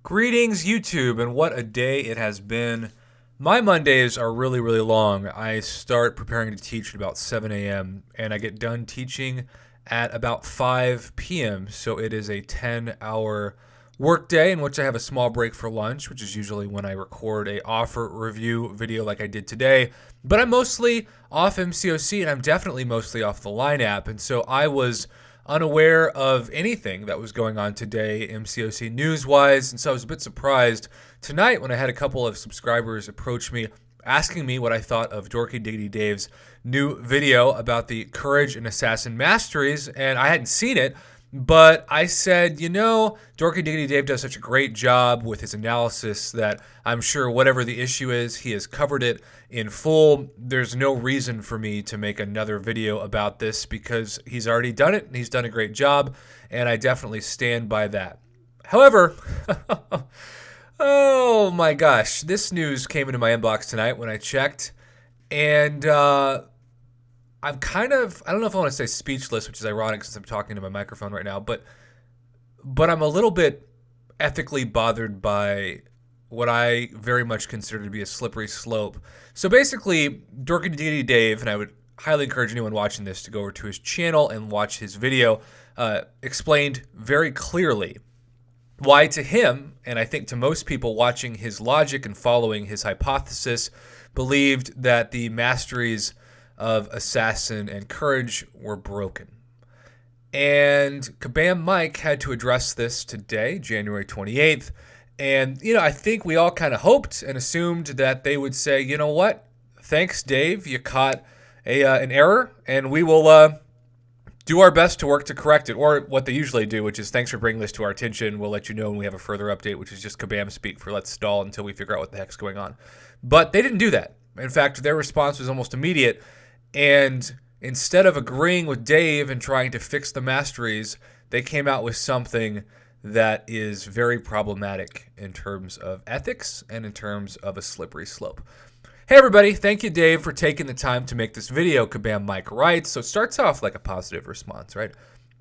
Greetings, YouTube, and what a day it has been. My Mondays are really, really long. I start preparing to teach at about 7 a.m., and I get done teaching at about 5 p.m., so it is a 10-hour workday in which I have a small break for lunch, which is usually when I record a offer review video like I did today. But I'm mostly off MCOC, and I'm definitely mostly off the Line app, and so I was unaware of anything that was going on today MCOC news-wise, and so I was a bit surprised tonight when I had a couple of subscribers approach me asking me what I thought of Dorky Diggity Dave's new video about the Courage and Assassin Masteries, and I hadn't seen it, but I said, Dorky Diggity Dave does such a great job with his analysis that I'm sure whatever the issue is, he has covered it in full. There's no reason for me to make another video about this because he's already done it and he's done a great job, and I definitely stand by that. However, oh my gosh, this news came into my inbox tonight when I checked, and I'm kind of, I don't know if I want to say speechless, which is ironic since I'm talking to my microphone right now, but I'm a little bit ethically bothered by what I very much consider to be a slippery slope. So basically, Dorky Diggity Dave, and I would highly encourage anyone watching this to go over to his channel and watch his video, explained very clearly why to him, and I think to most people watching his logic and following his hypothesis, believed that the masteries of Assassin and Courage were broken. And Kabam Mike had to address this today, January 28th. And, I think we all kind of hoped and assumed that they would say, you know what? Thanks, Dave. You caught an error, and we will do our best to work to correct it. Or what they usually do, which is thanks for bringing this to our attention. We'll let you know when we have a further update, which is just Kabam speak for let's stall until we figure out what the heck's going on. But they didn't do that. In fact, their response was almost immediate. And instead of agreeing with Dave and trying to fix the masteries, they came out with something that is very problematic in terms of ethics and in terms of a slippery slope. Hey everybody, thank you Dave for taking the time to make this video, Kabam Mike writes. So it starts off like a positive response, right?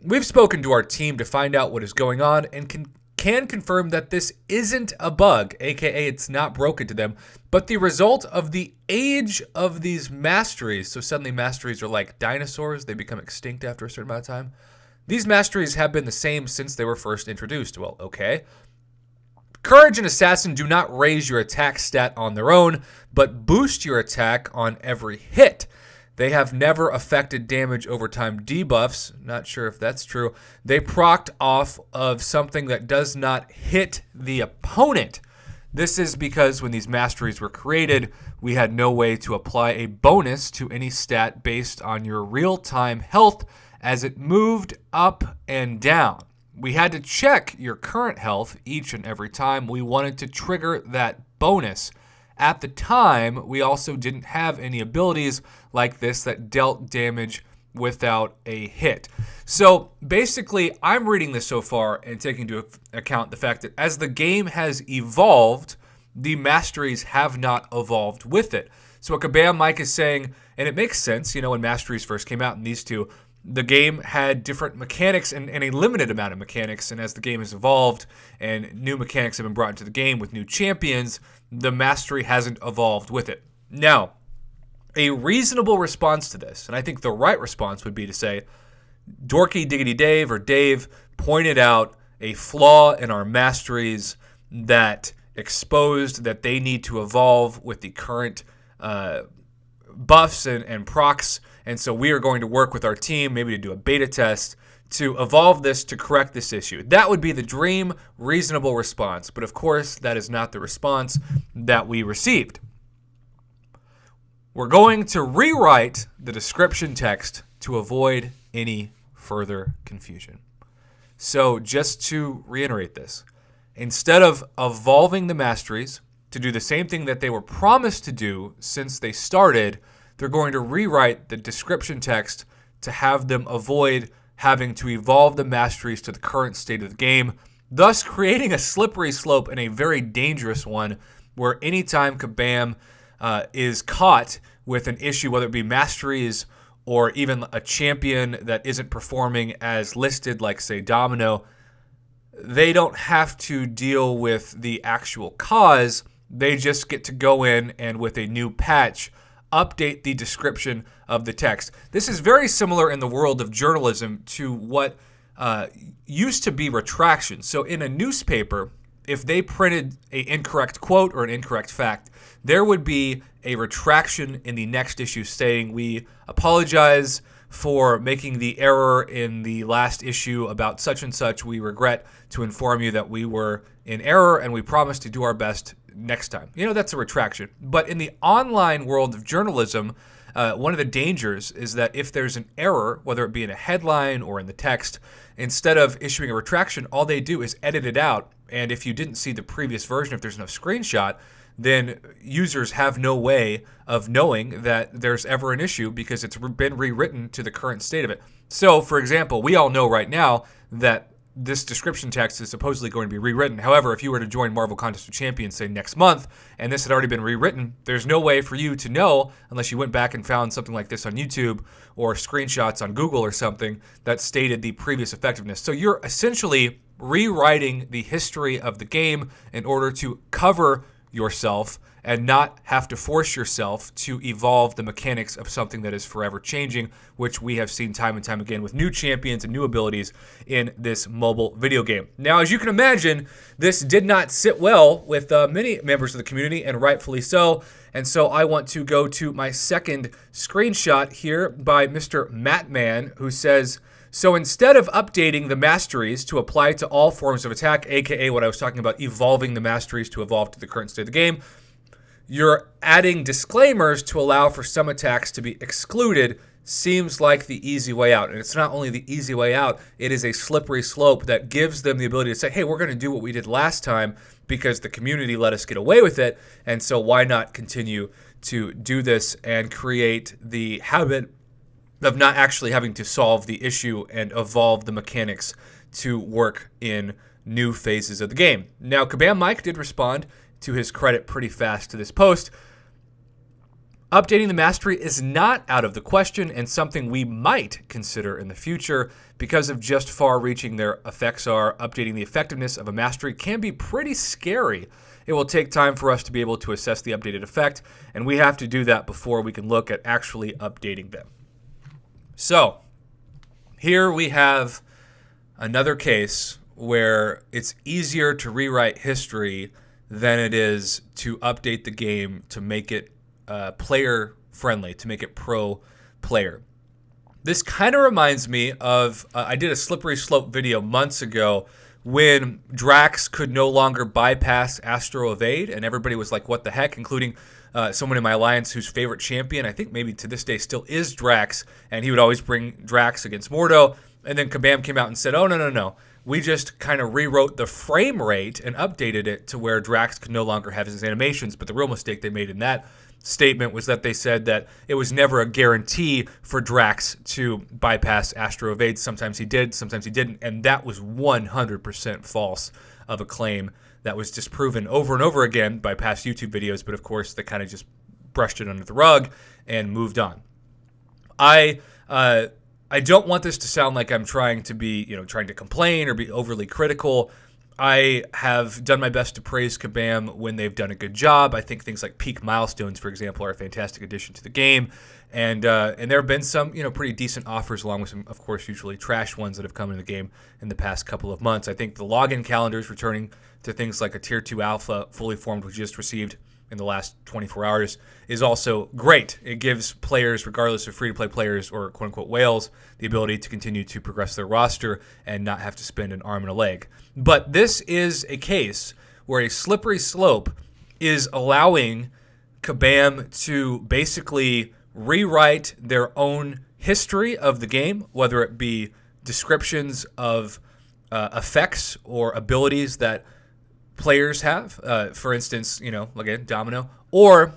We've spoken to our team to find out what is going on and can confirm that this isn't a bug, aka it's not broken to them, but the result of the age of these masteries. So suddenly masteries are like dinosaurs, they become extinct after a certain amount of time. These masteries have been the same since they were first introduced. Well, okay. Courage and Assassin do not raise your attack stat on their own, but boost your attack on every hit. They have never affected damage over time debuffs. Not sure if that's true. They procced off of something that does not hit the opponent. This is because when these masteries were created, we had no way to apply a bonus to any stat based on your real-time health as it moved up and down. We had to check your current health each and every time we wanted to trigger that bonus. At the time, we also didn't have any abilities like this that dealt damage without a hit. So basically, I'm reading this so far and taking into account the fact that as the game has evolved, the masteries have not evolved with it. So what Kabam Mike is saying, and it makes sense, when masteries first came out in these two, the game had different mechanics and a limited amount of mechanics, and as the game has evolved and new mechanics have been brought into the game with new champions, the mastery hasn't evolved with it. Now, a reasonable response to this, and I think the right response would be to say, Dorky Diggity Dave or Dave pointed out a flaw in our masteries that exposed that they need to evolve with the current buffs and procs, and so we are going to work with our team, maybe to do a beta test, to evolve this to correct this issue. That would be the dream, reasonable response. But of course, that is not the response that we received. We're going to rewrite the description text to avoid any further confusion. So just to reiterate this, instead of evolving the masteries to do the same thing that they were promised to do since they started, they're going to rewrite the description text to have them avoid having to evolve the masteries to the current state of the game, thus creating a slippery slope and a very dangerous one where anytime Kabam is caught with an issue, whether it be masteries or even a champion that isn't performing as listed, like, say, Domino, they don't have to deal with the actual cause. They just get to go in and with a new patch, update the description of the text. This is very similar in the world of journalism to what used to be retraction. So in a newspaper, if they printed an incorrect quote or an incorrect fact, there would be a retraction in the next issue saying, we apologize for making the error in the last issue about such and such. We regret to inform you that we were in error and we promise to do our best next time. That's a retraction. But in the online world of journalism, one of the dangers is that if there's an error, whether it be in a headline or in the text, instead of issuing a retraction, all they do is edit it out. And if you didn't see the previous version, if there's no screenshot, then users have no way of knowing that there's ever an issue because it's been rewritten to the current state of it. So, for example, we all know right now that this description text is supposedly going to be rewritten. However, if you were to join Marvel Contest of Champions, say next month, and this had already been rewritten, there's no way for you to know unless you went back and found something like this on YouTube or screenshots on Google or something that stated the previous effectiveness. So you're essentially rewriting the history of the game in order to cover yourself and not have to force yourself to evolve the mechanics of something that is forever changing, which we have seen time and time again with new champions and new abilities in this mobile video game. Now, as you can imagine, this did not sit well with many members of the community, and rightfully so. And so I want to go to my second screenshot here by Mr. Mattman, who says, so instead of updating the masteries to apply to all forms of attack, aka what I was talking about, evolving the masteries to evolve to the current state of the game, you're adding disclaimers to allow for some attacks to be excluded. Seems like the easy way out. And it's not only the easy way out, it is a slippery slope that gives them the ability to say, hey, we're going to do what we did last time because the community let us get away with it. And so why not continue to do this and create the habit of not actually having to solve the issue and evolve the mechanics to work in new phases of the game. Now, Kabam Mike did respond, to his credit, pretty fast to this post. Updating the mastery is not out of the question and something we might consider in the future because of just far-reaching their effects are. Updating the effectiveness of a mastery can be pretty scary. It will take time for us to be able to assess the updated effect, and we have to do that before we can look at actually updating them. So, here we have another case where it's easier to rewrite history than it is to update the game to make it player friendly, to make it pro player. This kind of reminds me of, I did a slippery slope video months ago when Drax could no longer bypass Astro Evade, and everybody was like, what the heck, including someone in my alliance whose favorite champion, I think maybe to this day still is Drax, and he would always bring Drax against Mordo, and then Kabam came out and said, oh, no. We just kind of rewrote the frame rate and updated it to where Drax could no longer have his animations. But the real mistake they made in that statement was that they said that it was never a guarantee for Drax to bypass Astro Evade. Sometimes he did, sometimes he didn't. And that was 100% false of a claim that was disproven over and over again by past YouTube videos. But of course, they kind of just brushed it under the rug and moved on. I don't want this to sound like I'm trying to be, trying to complain or be overly critical. I have done my best to praise Kabam when they've done a good job. I think things like Peak Milestones, for example, are a fantastic addition to the game. And there have been some, pretty decent offers along with some, of course, usually trash ones that have come into the game in the past couple of months. I think the login calendars returning to things like a Tier 2 Alpha fully formed, we just received in the last 24 hours, is also great. It gives players, regardless of free-to-play players or quote-unquote whales, the ability to continue to progress their roster and not have to spend an arm and a leg. But this is a case where a slippery slope is allowing Kabam to basically rewrite their own history of the game, whether it be descriptions of effects or abilities that players have, for instance, again, Domino, or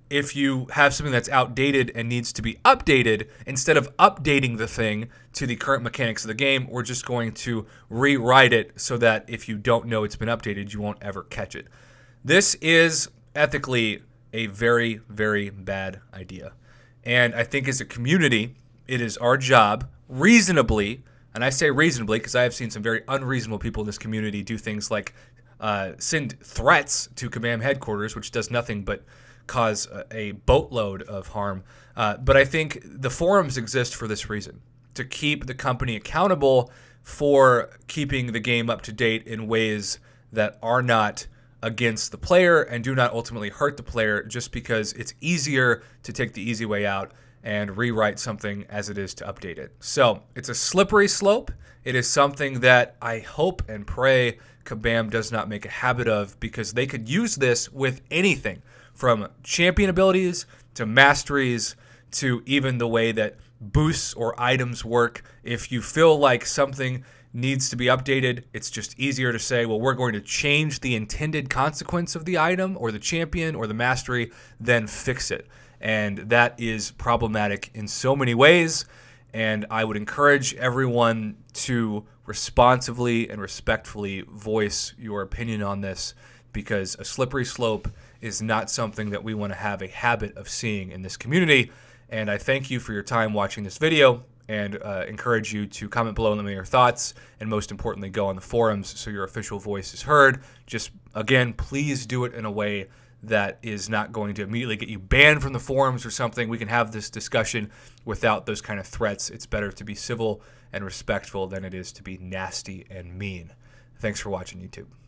if you have something that's outdated and needs to be updated, instead of updating the thing to the current mechanics of the game, we're just going to rewrite it so that if you don't know it's been updated, you won't ever catch it. This is ethically a very, very bad idea. And I think as a community, it is our job, reasonably, And I say reasonably because I have seen some very unreasonable people in this community do things like send threats to Kabam headquarters, which does nothing but cause a boatload of harm. But I think the forums exist for this reason, to keep the company accountable for keeping the game up to date in ways that are not against the player and do not ultimately hurt the player, just because it's easier to take the easy way out and rewrite something as it is to update it. So it's a slippery slope. It is something that I hope and pray Kabam does not make a habit of, because they could use this with anything from champion abilities to masteries to even the way that boosts or items work. If you feel like something needs to be updated, it's just easier to say, well, we're going to change the intended consequence of the item or the champion or the mastery, then fix it. And that is problematic in so many ways. And I would encourage everyone to responsively and respectfully voice your opinion on this, because a slippery slope is not something that we want to have a habit of seeing in this community. And I thank you for your time watching this video, and encourage you to comment below and let me know your thoughts, and most importantly, go on the forums so your official voice is heard. Just, again, please do it in a way that is not going to immediately get you banned from the forums or something. We can have this discussion without those kind of threats. It's better to be civil and respectful than it is to be nasty and mean. Thanks for watching, YouTube.